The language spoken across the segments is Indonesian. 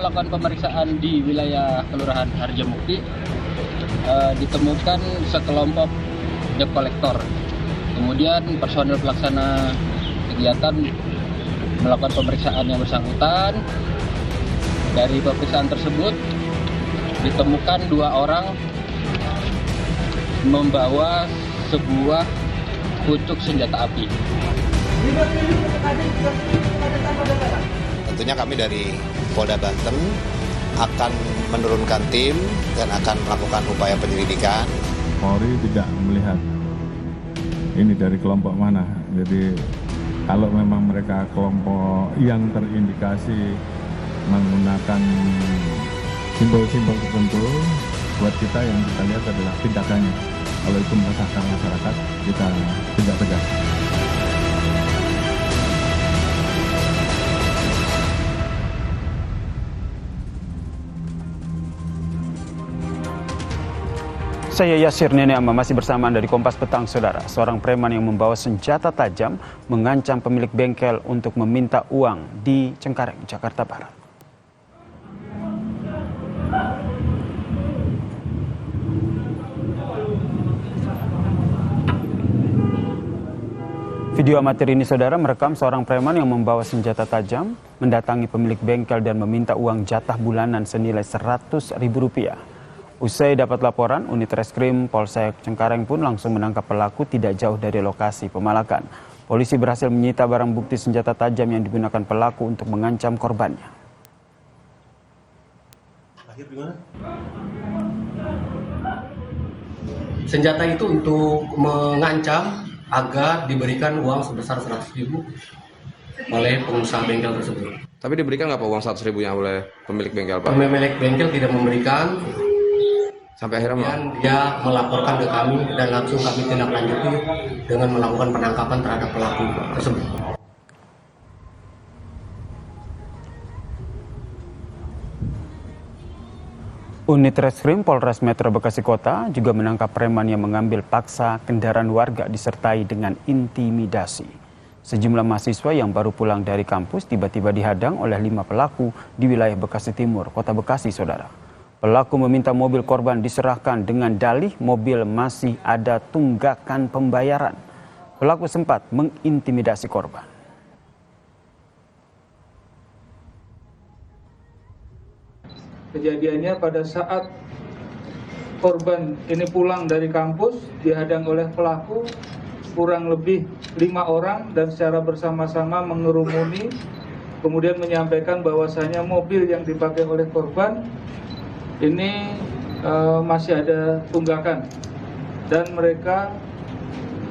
melakukan pemeriksaan di wilayah Kelurahan Harjamukti, ditemukan sekelompok debt collector. Kemudian personil pelaksana kegiatan melakukan pemeriksaan yang bersangkutan. Dari pemeriksaan tersebut ditemukan 2 orang membawa sebuah pucuk senjata api. Tentunya kami dari Polda Banten akan menurunkan tim dan akan melakukan upaya penyelidikan. Polri tidak melihat ini dari kelompok mana. Jadi kalau memang mereka kelompok yang terindikasi menggunakan simbol-simbol tertentu, buat kita yang kita lihat adalah tindakannya. Kalau itu meresahkan masyarakat, kita tindak tegas. Saya Yasir Nene Amma, masih bersamaan dari Kompas Petang, Saudara. Seorang preman yang membawa senjata tajam mengancam pemilik bengkel untuk meminta uang di Cengkareng, Jakarta Barat. Video amatir ini, Saudara, merekam seorang preman yang membawa senjata tajam mendatangi pemilik bengkel dan meminta uang jatah bulanan senilai Rp100.000. Usai dapat laporan, unit reskrim Polsek Cengkareng pun langsung menangkap pelaku tidak jauh dari lokasi pemalakan. Polisi berhasil menyita barang bukti senjata tajam yang digunakan pelaku untuk mengancam korbannya. Senjata itu untuk mengancam agar diberikan uang sebesar 100.000 oleh pengusaha bengkel tersebut. Tapi diberikan nggak Pak uang 100.000-nya oleh pemilik bengkel, Pak? Pemilik bengkel tidak memberikan. Sampai akhirnya dia melaporkan ke kami dan langsung kami tindak lanjuti dengan melakukan penangkapan terhadap pelaku tersebut. Unit Reskrim Polres Metro Bekasi Kota juga menangkap preman yang mengambil paksa kendaraan warga disertai dengan intimidasi. Sejumlah mahasiswa yang baru pulang dari kampus tiba-tiba dihadang oleh 5 pelaku di wilayah Bekasi Timur, Kota Bekasi, Saudara. Pelaku meminta mobil korban diserahkan dengan dalih mobil masih ada tunggakan pembayaran. Pelaku sempat mengintimidasi korban. Kejadiannya pada saat korban ini pulang dari kampus, dihadang oleh pelaku kurang lebih 5 orang dan secara bersama-sama mengerumuni, kemudian menyampaikan bahwasanya mobil yang dipakai oleh korban ini masih ada tunggakan dan mereka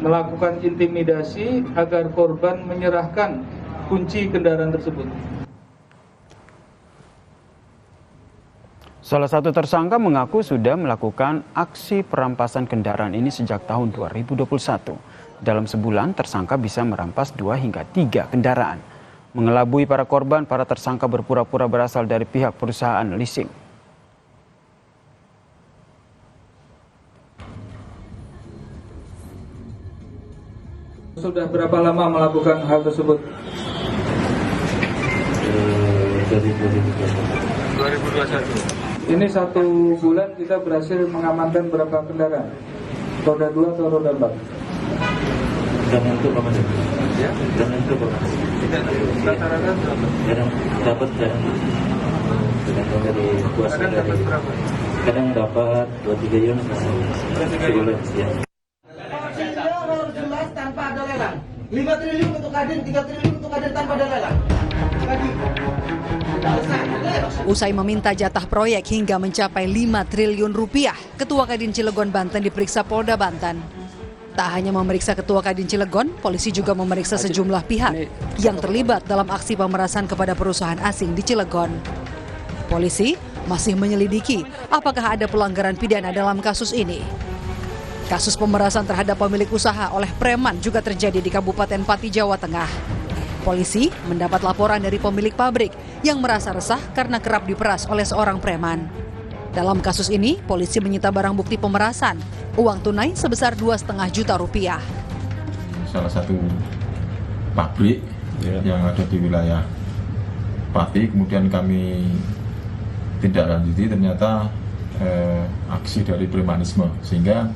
melakukan intimidasi agar korban menyerahkan kunci kendaraan tersebut. Salah satu tersangka mengaku sudah melakukan aksi perampasan kendaraan ini sejak tahun 2021. Dalam sebulan, tersangka bisa merampas 2 hingga 3 kendaraan. Mengelabui para korban, para tersangka berpura-pura berasal dari pihak perusahaan leasing. Sudah berapa lama melakukan hal tersebut? 2021. Ini 1 bulan kita berhasil mengamankan berapa kendaraan? Roda 2 atau roda 4? Dan untuk apa sih? Ya? Dan untuk apa? Rata-rata berapa? Kadang dapat, kadang dari kuasa. Kadang dapat berapa? Kadang dapat 2-3 unit. 2-3 unit? Ya. Harus jelas tanpa ada lelang. 5 triliun untuk Kadin, 3 triliun untuk Kadin tanpa ada lelang. Usai meminta jatah proyek hingga mencapai 5 triliun rupiah, Ketua Kadin Cilegon Banten diperiksa Polda Banten. Tak hanya memeriksa Ketua Kadin Cilegon, polisi juga memeriksa sejumlah pihak yang terlibat dalam aksi pemerasan kepada perusahaan asing di Cilegon. Polisi masih menyelidiki apakah ada pelanggaran pidana dalam kasus ini. Kasus pemerasan terhadap pemilik usaha oleh preman juga terjadi di Kabupaten Pati, Jawa Tengah. Polisi mendapat laporan dari pemilik pabrik yang merasa resah karena kerap diperas oleh seorang preman. Dalam kasus ini, polisi menyita barang bukti pemerasan, uang tunai sebesar 2,5 juta rupiah. Salah satu pabrik yang ada di wilayah Pati, kemudian kami tindak lanjuti ternyata aksi dari premanisme, sehingga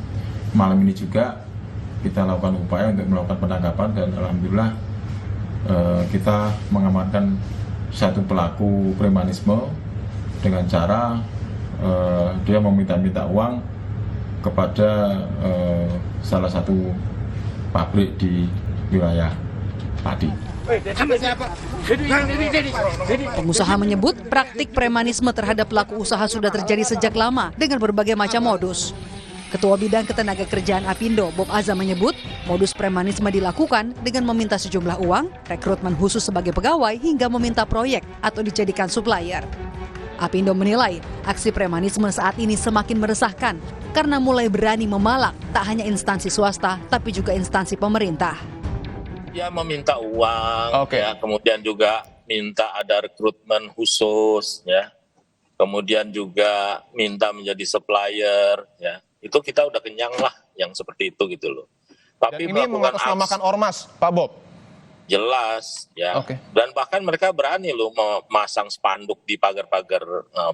malam ini juga kita lakukan upaya untuk melakukan penangkapan dan alhamdulillah kita mengamankan satu pelaku premanisme dengan cara dia meminta-minta uang kepada salah satu pabrik di wilayah padi. Pengusaha menyebut praktik premanisme terhadap pelaku usaha sudah terjadi sejak lama dengan berbagai macam modus. Ketua Bidang Ketenagakerjaan Apindo, Bob Azam menyebut, modus premanisme dilakukan dengan meminta sejumlah uang, rekrutmen khusus sebagai pegawai, hingga meminta proyek atau dijadikan supplier. Apindo menilai aksi premanisme saat ini semakin meresahkan karena mulai berani memalak tak hanya instansi swasta tapi juga instansi pemerintah. Dia meminta uang, ya, kemudian juga minta ada rekrutmen khusus, ya, kemudian juga minta menjadi supplier, ya. Itu kita udah kenyang lah yang seperti itu gitu loh. Tapi dan ini mengatasnamakan ormas, Pak Bob? Jelas, ya. Dan bahkan mereka berani loh memasang spanduk di pagar-pagar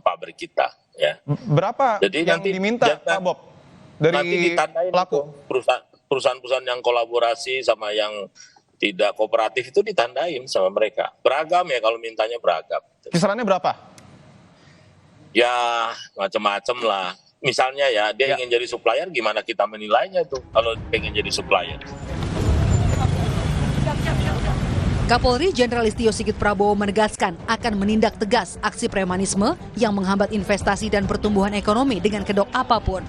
pabrik kita, ya. Berapa jadi yang diminta, Pak Bob? Dari nanti ditandain pelaku perusahaan-perusahaan yang kolaborasi sama yang tidak kooperatif itu ditandain sama mereka. Beragam ya, kalau mintanya beragam. Kisarannya berapa? Ya macam-macam lah. Misalnya ya, dia ingin jadi supplier, gimana kita menilainya tuh kalau pengen jadi supplier? Kapolri Jenderal Listio Sigit Prabowo menegaskan akan menindak tegas aksi premanisme yang menghambat investasi dan pertumbuhan ekonomi dengan kedok apapun.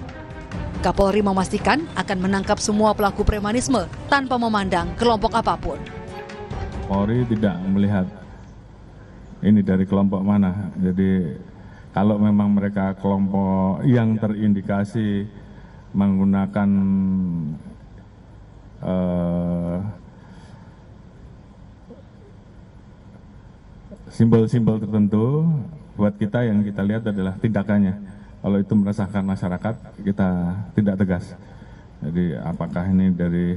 Kapolri memastikan akan menangkap semua pelaku premanisme tanpa memandang kelompok apapun. Polri tidak melihat ini dari kelompok mana, jadi kalau memang mereka kelompok yang terindikasi menggunakan simbol-simbol tertentu, buat kita yang kita lihat adalah tindakannya. Kalau itu meresahkan masyarakat, kita tidak tegas. Jadi apakah ini dari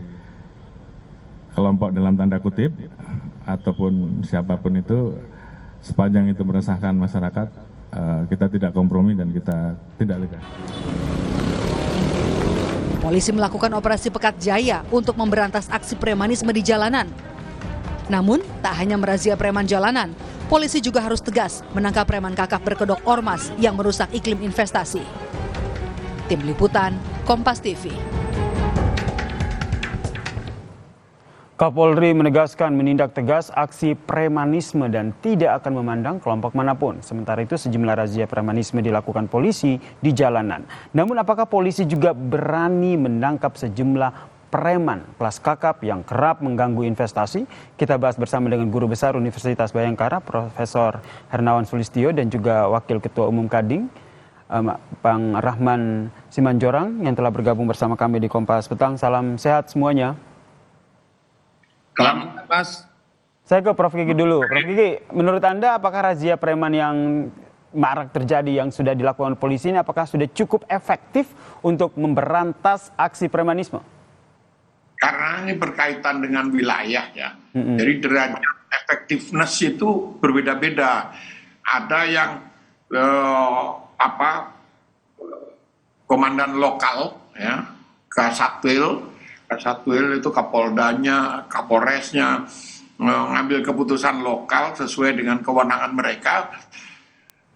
kelompok dalam tanda kutip ataupun siapapun itu, sepanjang itu meresahkan masyarakat, kita tidak kompromi dan kita tidak tegas. Polisi melakukan operasi Pekat Jaya untuk memberantas aksi premanisme di jalanan. Namun, tak hanya merazia preman jalanan, polisi juga harus tegas menangkap preman kakap berkedok ormas yang merusak iklim investasi. Tim Liputan, Kompas TV. Kapolri menegaskan menindak tegas aksi premanisme dan tidak akan memandang kelompok manapun. Sementara itu sejumlah razia premanisme dilakukan polisi di jalanan. Namun apakah polisi juga berani menangkap sejumlah preman kelas kakap yang kerap mengganggu investasi? Kita bahas bersama dengan Guru Besar Universitas Bhayangkara, Profesor Hernawan Sulistyo, dan juga Wakil Ketua Umum Kadin, Bang Rahman Simanjorang, yang telah bergabung bersama kami di Kompas Petang. Salam sehat semuanya. Selamat, Mas. Saya ke Prof. Gigi dulu. Prof. Gigi, menurut Anda apakah razia preman yang marak terjadi yang sudah dilakukan polisi ini apakah sudah cukup efektif untuk memberantas aksi premanisme? Karena ini berkaitan dengan wilayah ya. Jadi derajat effectiveness itu berbeda-beda. Ada yang komandan lokal ya, Kasatwil itu Kapoldanya, Kapolresnya mengambil keputusan lokal sesuai dengan kewenangan mereka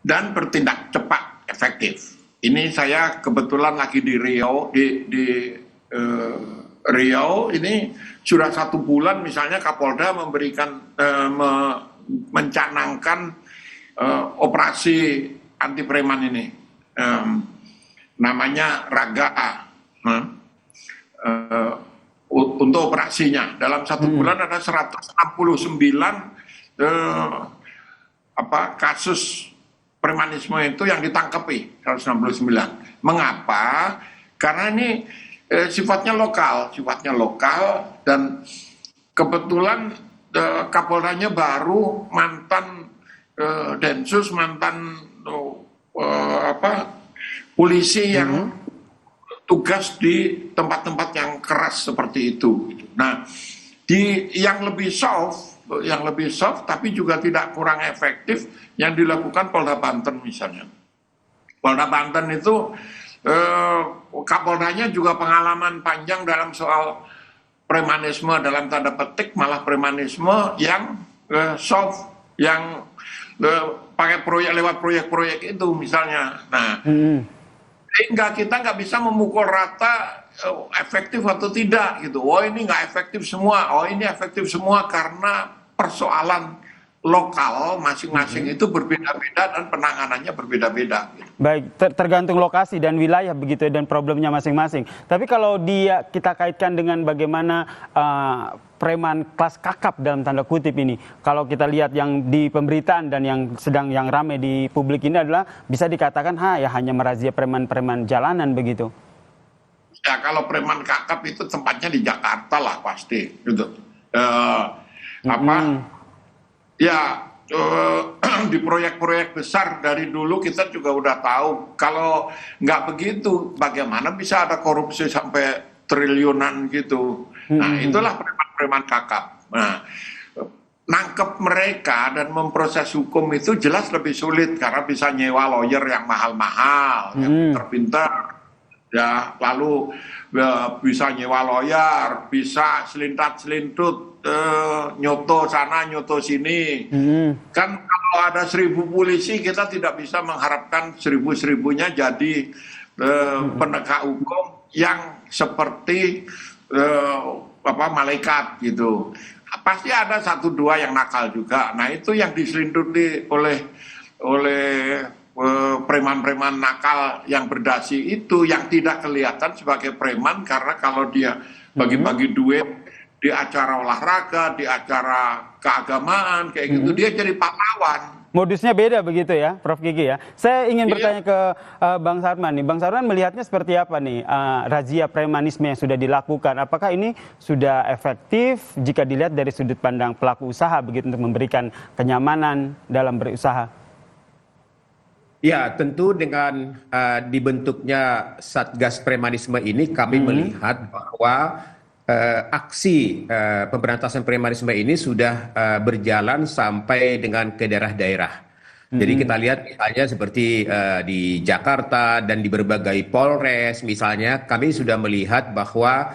dan bertindak cepat, efektif. Ini saya kebetulan lagi di Riau, di Riau ini sudah 1 bulan misalnya Kapolda memberikan mencanangkan operasi anti preman ini, namanya Raga untuk operasinya. Dalam 1 bulan ada 169 kasus premanisme itu yang ditangkapi, 169. Mengapa? Karena ini sifatnya lokal dan kebetulan Kapoldanya baru mantan Densus, mantan polisi yang tugas di tempat-tempat yang keras seperti itu. Nah, yang lebih soft tapi juga tidak kurang efektif yang dilakukan Polda Banten misalnya. Polda Banten itu Kapoldanya juga pengalaman panjang dalam soal premanisme dalam tanda petik, malah premanisme yang soft, yang pakai proyek lewat proyek-proyek itu misalnya. Nah, sehingga kita nggak bisa memukul rata efektif atau tidak gitu. Oh ini nggak efektif semua, oh ini efektif semua karena persoalan lokal masing-masing itu berbeda-beda dan penanganannya berbeda-beda. Baik, tergantung lokasi dan wilayah begitu dan problemnya masing-masing. Tapi kalau kita kaitkan dengan bagaimana preman kelas kakap dalam tanda kutip ini, kalau kita lihat yang di pemberitaan dan yang ramai di publik ini adalah bisa dikatakan ya hanya merazia preman-preman jalanan begitu. Ya kalau preman kakap itu tempatnya di Jakarta lah pasti gitu. Ya, di proyek-proyek besar dari dulu kita juga udah tahu. Kalau nggak begitu, bagaimana bisa ada korupsi sampai triliunan gitu. Nah, itulah preman-preman kakap. Nah, nangkep mereka dan memproses hukum itu jelas lebih sulit karena bisa nyewa lawyer yang mahal-mahal, yang pintar-pintar. Ya, lalu bisa nyewa lawyer, bisa selintat-selintut, nyoto sana, nyoto sini. Kan kalau ada 1000 polisi, kita tidak bisa mengharapkan 1000-1000-nya jadi penegak hukum yang seperti malaikat gitu. Pasti ada 1-2 yang nakal juga. Nah itu yang diselintuti oleh preman-preman nakal yang berdasi itu, yang tidak kelihatan sebagai preman karena kalau dia bagi-bagi duit di acara olahraga, di acara keagamaan kayak gitu, dia jadi pahlawan. Modusnya beda begitu ya, Prof. Gigi ya. Saya ingin bertanya ke Bang Sarman nih. Bang Sarman melihatnya seperti apa nih razia premanisme yang sudah dilakukan? Apakah ini sudah efektif jika dilihat dari sudut pandang pelaku usaha begitu untuk memberikan kenyamanan dalam berusaha? Ya, tentu dengan dibentuknya Satgas Premanisme ini kami melihat bahwa aksi pemberantasan premanisme ini sudah berjalan sampai dengan ke daerah-daerah. Jadi kita lihat misalnya seperti di Jakarta dan di berbagai Polres misalnya, kami sudah melihat bahwa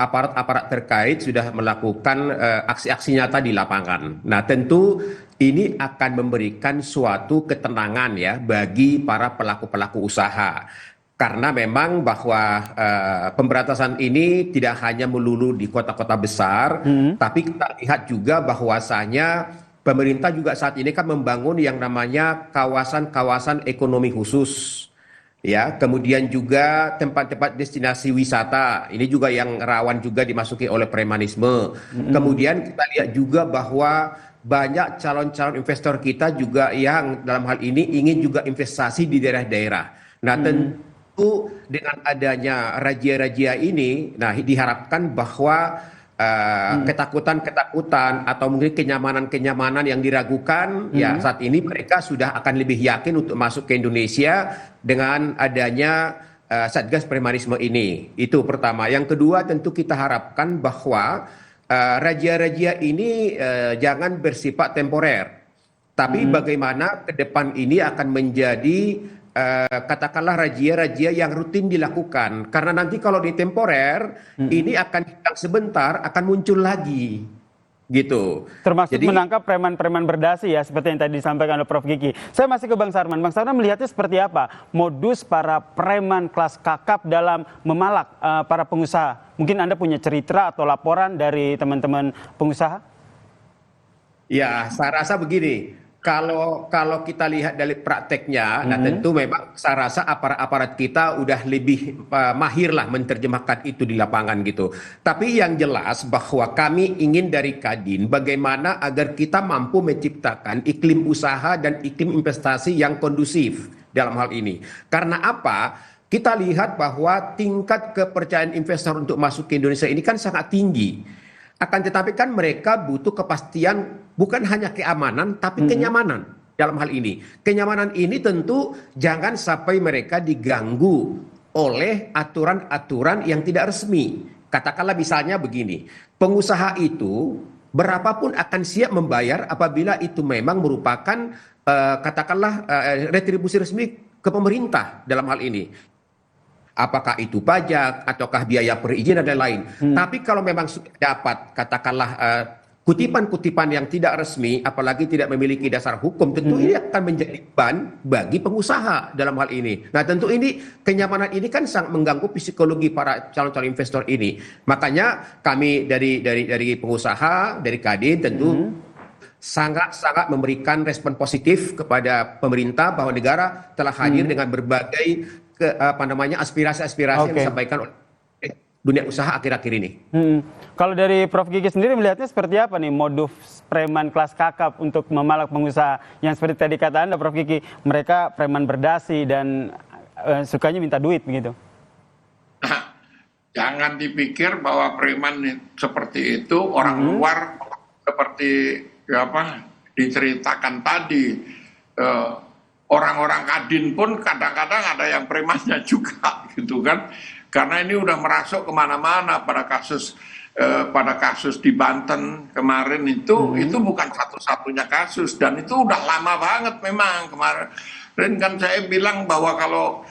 aparat-aparat terkait sudah melakukan aksi-aksi nyata di lapangan. Nah tentu ini akan memberikan suatu ketenangan ya bagi para pelaku-pelaku usaha. Karena memang bahwa pemberantasan ini tidak hanya melulu di kota-kota besar, tapi kita lihat juga bahwasanya pemerintah juga saat ini kan membangun yang namanya kawasan-kawasan ekonomi khusus. Ya, kemudian juga tempat-tempat destinasi wisata, ini juga yang rawan juga dimasuki oleh premanisme. Kemudian kita lihat juga bahwa banyak calon-calon investor kita juga yang dalam hal ini ingin juga investasi di daerah-daerah. Nah, tentu dengan adanya razia-razia ini, nah diharapkan bahwa ketakutan-ketakutan atau mungkin kenyamanan-kenyamanan yang diragukan, ya saat ini mereka sudah akan lebih yakin untuk masuk ke Indonesia dengan adanya Satgas Premanisme ini. Itu pertama. Yang kedua tentu kita harapkan bahwa razia-razia ini jangan bersifat temporer, tapi bagaimana ke depan ini akan menjadi katakanlah razia-razia yang rutin dilakukan. Karena nanti kalau di temporer, ini akan hilang sebentar, akan muncul lagi. Gitu. Termasuk menangkap preman-preman berdasi ya, seperti yang tadi disampaikan oleh Prof. Gigi. Saya masih ke Bang Sarman. Bang Sarman melihatnya seperti apa modus para preman kelas kakap dalam memalak para pengusaha? Mungkin Anda punya cerita atau laporan dari teman-teman pengusaha? Ya, saya rasa begini. Kalau kita lihat dari prakteknya, nah tentu memang saya rasa aparat-aparat kita udah lebih mahir lah menerjemahkan itu di lapangan gitu. Tapi yang jelas bahwa kami ingin dari Kadin bagaimana agar kita mampu menciptakan iklim usaha dan iklim investasi yang kondusif dalam hal ini. Karena apa? Kita lihat bahwa tingkat kepercayaan investor untuk masuk ke Indonesia ini kan sangat tinggi. Akan tetapi kan mereka butuh kepastian bukan hanya keamanan tapi kenyamanan dalam hal ini. Kenyamanan ini tentu jangan sampai mereka diganggu oleh aturan-aturan yang tidak resmi. Katakanlah misalnya begini, pengusaha itu berapapun akan siap membayar apabila itu memang merupakan katakanlah retribusi resmi ke pemerintah dalam hal ini. Apakah itu pajak, ataukah biaya perizinan dan lain-lain. Tapi kalau memang sudah dapat, katakanlah kutipan-kutipan yang tidak resmi, apalagi tidak memiliki dasar hukum, tentu ini akan menjadi beban bagi pengusaha dalam hal ini. Nah tentu ini, kenyamanan ini kan sangat mengganggu psikologi para calon-calon investor ini. Makanya kami dari pengusaha, dari Kadin tentu sangat-sangat memberikan respon positif kepada pemerintah bahwa negara telah hadir dengan berbagai aspirasi-aspirasi yang disampaikan oleh dunia usaha akhir-akhir ini. Kalau dari Prof. Gigi sendiri melihatnya seperti apa nih modus preman kelas kakap untuk memalak pengusaha yang seperti tadi kata Anda Prof. Gigi, mereka preman berdasi dan sukanya minta duit begitu. Jangan dipikir bahwa preman seperti itu orang luar seperti diceritakan tadi. Orang-orang Kadin pun kadang-kadang ada yang premannya juga gitu kan, karena ini udah merasuk kemana-mana. Pada kasus di Banten kemarin itu bukan satu-satunya kasus, dan itu udah lama banget memang. Kemarin kan saya bilang bahwa kalau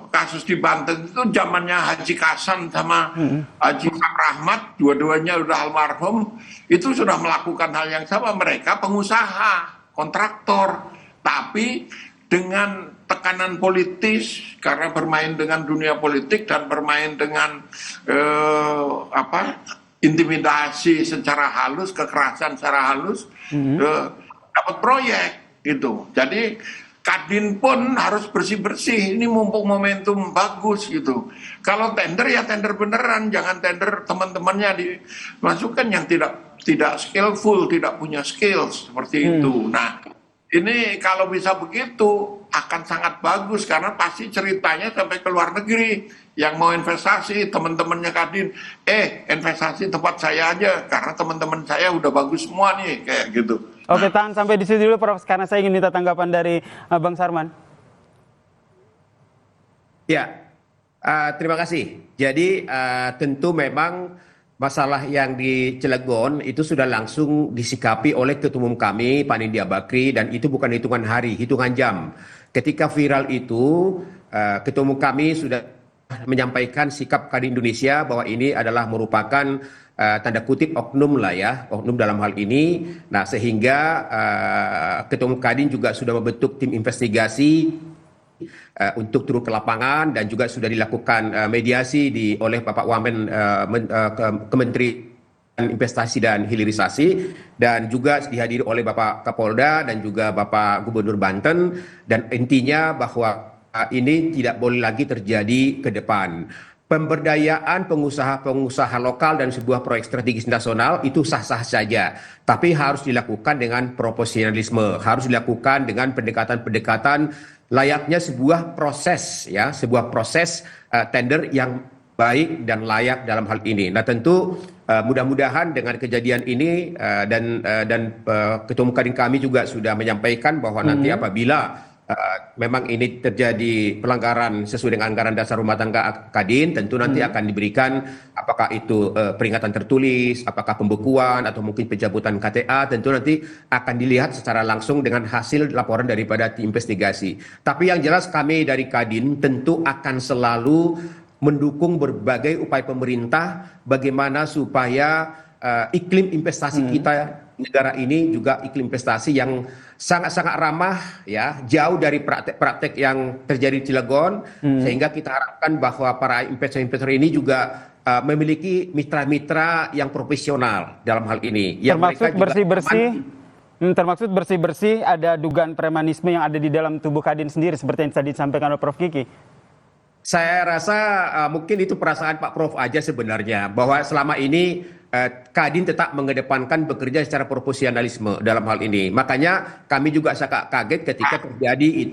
kasus di Banten itu zamannya Haji Kasan sama Haji Rahmat, dua-duanya udah almarhum, itu sudah melakukan hal yang sama. Mereka pengusaha, kontraktor, tapi dengan tekanan politis, karena bermain dengan dunia politik dan bermain dengan intimidasi secara halus, kekerasan secara halus, dapat proyek gitu. Jadi Kadin pun harus bersih-bersih, ini mumpung momentum bagus gitu. Kalau tender ya tender beneran, jangan tender teman-temannya dimasukkan yang tidak skillful, tidak punya skills seperti itu. Nah, ini kalau bisa begitu akan sangat bagus, karena pasti ceritanya sampai ke luar negeri. Yang mau investasi, teman-temannya Kadin, investasi tempat saya aja, karena teman-teman saya udah bagus semua nih, kayak gitu. Oke, tahan sampai di situ dulu Prof, karena saya ingin minta tanggapan dari Bang Sarman. Ya, terima kasih. Jadi tentu memang masalah yang di Cilegon itu sudah langsung disikapi oleh Ketua Umum kami, Pak Nindya Bakri, dan itu bukan hitungan hari, hitungan jam. Ketika viral itu, Ketua Umum kami sudah menyampaikan sikap Kadin Indonesia bahwa ini adalah merupakan tanda kutip oknum lah ya, oknum dalam hal ini. Nah sehingga Ketua Umum Kadin juga sudah membentuk tim investigasi untuk turun ke lapangan, dan juga sudah dilakukan mediasi oleh Bapak Wamen Kementerian Investasi dan Hilirisasi, dan juga dihadiri oleh Bapak Kapolda dan juga Bapak Gubernur Banten, dan intinya bahwa ini tidak boleh lagi terjadi ke depan. Pemberdayaan pengusaha-pengusaha lokal dan sebuah proyek strategis nasional itu sah-sah saja, tapi harus dilakukan dengan profesionalisme, harus dilakukan dengan pendekatan-pendekatan layaknya sebuah proses ya, sebuah proses tender yang baik dan layak dalam hal ini. Nah tentu mudah-mudahan dengan kejadian ini dan Ketua Umum Kadin kami juga sudah menyampaikan bahwa nanti apabila memang ini terjadi pelanggaran sesuai dengan anggaran dasar rumah tangga Kadin, tentu nanti akan diberikan apakah itu peringatan tertulis, apakah pembekuan atau mungkin pencabutan KTA, tentu nanti akan dilihat secara langsung dengan hasil laporan daripada tim investigasi. Tapi yang jelas kami dari Kadin tentu akan selalu mendukung berbagai upaya pemerintah bagaimana supaya iklim investasi kita negara ini juga iklim investasi yang sangat-sangat ramah ya, jauh dari praktek-praktek yang terjadi di Cilegon, sehingga kita harapkan bahwa para investor-investor ini juga memiliki mitra-mitra yang profesional dalam hal ini. Termaksud bersih-bersih ada dugaan premanisme yang ada di dalam tubuh Kadin sendiri seperti yang tadi disampaikan oleh Prof. Kiki. Saya rasa mungkin itu perasaan Pak Prof aja sebenarnya, bahwa selama ini Kadin tetap mengedepankan bekerja secara profesionalisme dalam hal ini. Makanya kami juga sangat kaget ketika terjadi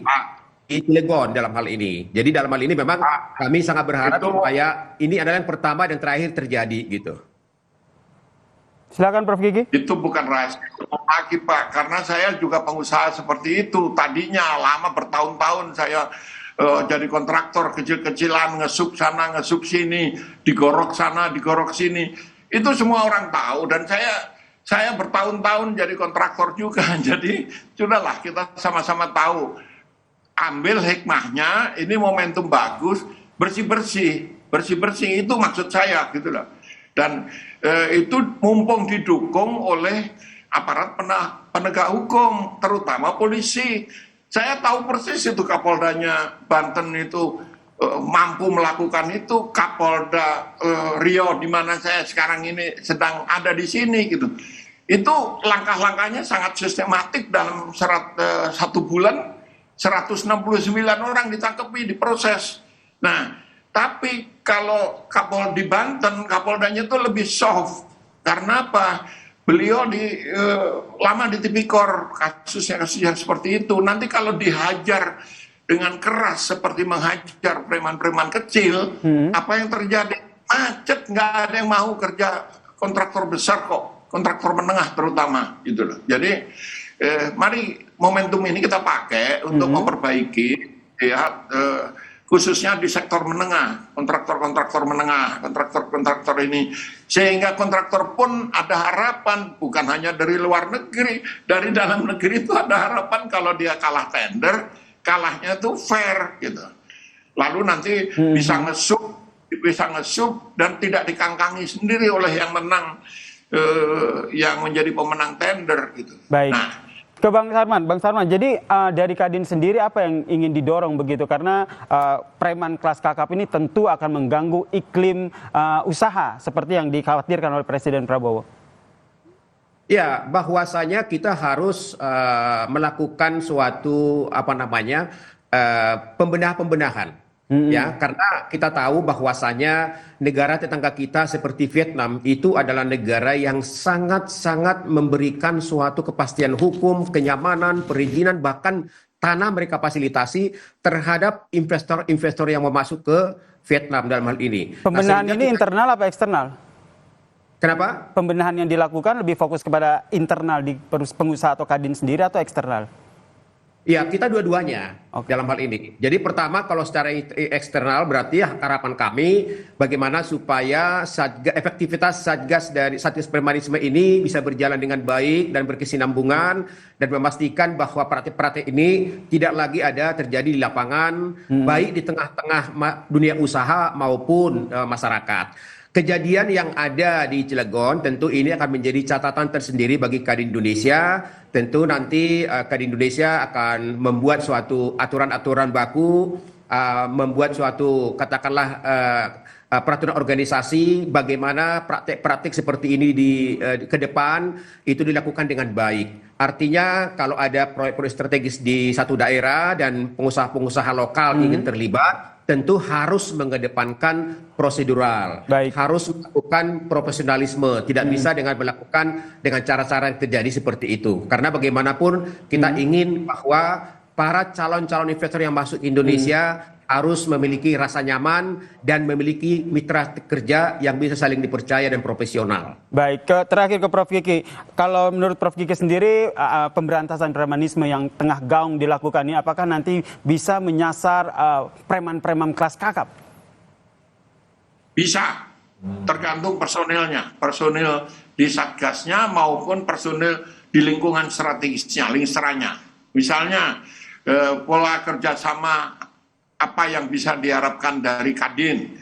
di Cilegon dalam hal ini. Jadi dalam hal ini memang kami sangat berharap supaya ini adalah yang pertama dan terakhir terjadi gitu. Silakan Prof. Gigi. Itu bukan rahasia lagi Pak, karena saya juga pengusaha seperti itu. Tadinya lama bertahun-tahun saya jadi kontraktor kecil-kecilan, ngesuk sana, ngesuk sini, digorok sana, digorok sini. Itu semua orang tahu, dan saya bertahun-tahun jadi kontraktor juga. Jadi sudahlah kita sama-sama tahu ambil hikmahnya, ini momentum bagus, bersih-bersih itu maksud saya gitu loh. Dan itu mumpung didukung oleh aparat penegak hukum, terutama polisi. Saya tahu persis itu Kapoldanya Banten itu mampu melakukan itu, Kapolda Riau di mana saya sekarang ini sedang ada di sini gitu. Itu langkah-langkahnya sangat sistematik dalam satu bulan 169 orang ditangkapi, diproses. Nah, tapi kalau Kapolda di Banten, Kapoldanya itu lebih soft. Karena apa? Beliau lama di tipikor kasus yang seperti itu. Nanti kalau dihajar dengan keras seperti menghajar preman-preman kecil, apa yang terjadi? Macet, nggak ada yang mau kerja kontraktor besar kok, kontraktor menengah terutama, gitu loh. Jadi mari momentum ini kita pakai untuk memperbaiki, ya, khususnya di sektor menengah, kontraktor-kontraktor menengah, kontraktor-kontraktor ini, sehingga kontraktor pun ada harapan, bukan hanya dari luar negeri, dari dalam negeri itu ada harapan kalau dia kalah tender, kalahnya itu fair gitu. Lalu nanti bisa ngesup dan tidak dikangkangi sendiri oleh yang menang, yang menjadi pemenang tender gitu. Baik. Nah, ke Bang Sarman, jadi dari Kadin sendiri apa yang ingin didorong begitu? Karena preman kelas kakap ini tentu akan mengganggu iklim usaha seperti yang dikhawatirkan oleh Presiden Prabowo. Ya, bahwasanya kita harus melakukan suatu pembenahan. Ya, karena kita tahu bahwasanya negara tetangga kita seperti Vietnam itu adalah negara yang sangat-sangat memberikan suatu kepastian hukum, kenyamanan, perizinan, bahkan tanah mereka fasilitasi terhadap investor-investor yang mau masuk ke Vietnam dalam hal ini. Pembenahan ini internal apa eksternal? Kenapa? Pembenahan yang dilakukan lebih fokus kepada internal di pengusaha atau Kadin sendiri atau eksternal? Ya, kita dua-duanya dalam hal ini. Jadi pertama kalau secara eksternal berarti harapan kami bagaimana supaya efektivitas Satgas Premanisme ini bisa berjalan dengan baik dan berkesinambungan dan memastikan bahwa praktik-praktik ini tidak lagi ada terjadi di lapangan, baik di tengah-tengah dunia usaha maupun masyarakat. Kejadian yang ada di Cilegon tentu ini akan menjadi catatan tersendiri bagi Kadin Indonesia. Tentu nanti Kadin Indonesia akan membuat suatu aturan-aturan baku, membuat suatu katakanlah peraturan organisasi bagaimana praktik-praktik seperti ini ke depan itu dilakukan dengan baik. Artinya kalau ada proyek-proyek strategis di satu daerah dan pengusaha-pengusaha lokal ingin terlibat, tentu harus mengedepankan prosedural, harus melakukan profesionalisme, tidak bisa melakukan dengan cara-cara yang terjadi seperti itu. Karena bagaimanapun kita ingin bahwa para calon-calon investor yang masuk Indonesia harus memiliki rasa nyaman dan memiliki mitra kerja yang bisa saling dipercaya dan profesional. Baik, terakhir ke Prof. Kiki. Kalau menurut Prof. Kiki sendiri, pemberantasan premanisme yang tengah gaung dilakukan ini, apakah nanti bisa menyasar preman-preman kelas kakap? Bisa, tergantung personilnya, personil di Satgasnya maupun personil di lingkungan strategisnya, lingseranya. Misalnya, pola kerjasama apa yang bisa diharapkan dari Kadin,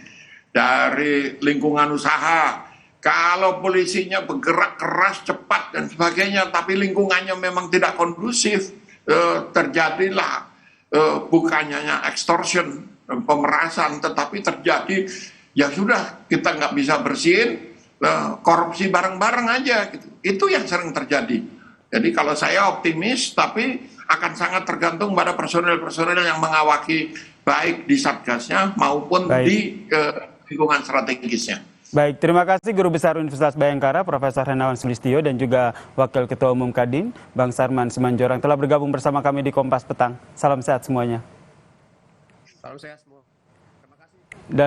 dari lingkungan usaha. Kalau polisinya bergerak keras, cepat dan sebagainya, tapi lingkungannya memang tidak kondusif, terjadilah bukannya extortion, pemerasan, tetapi terjadi ya sudah kita nggak bisa bersihin, korupsi bareng-bareng aja gitu. Itu yang sering terjadi. Jadi kalau saya optimis, tapi akan sangat tergantung pada personel-personel yang mengawaki baik di Satgasnya maupun di lingkungan strategisnya. Baik, terima kasih Guru Besar Universitas Bhayangkara, Profesor Hendrawan Sulistyo dan juga Wakil Ketua Umum Kadin, Bang Sarman Simanjorang telah bergabung bersama kami di Kompas Petang. Salam sehat semuanya. Salam sehat semua. Dan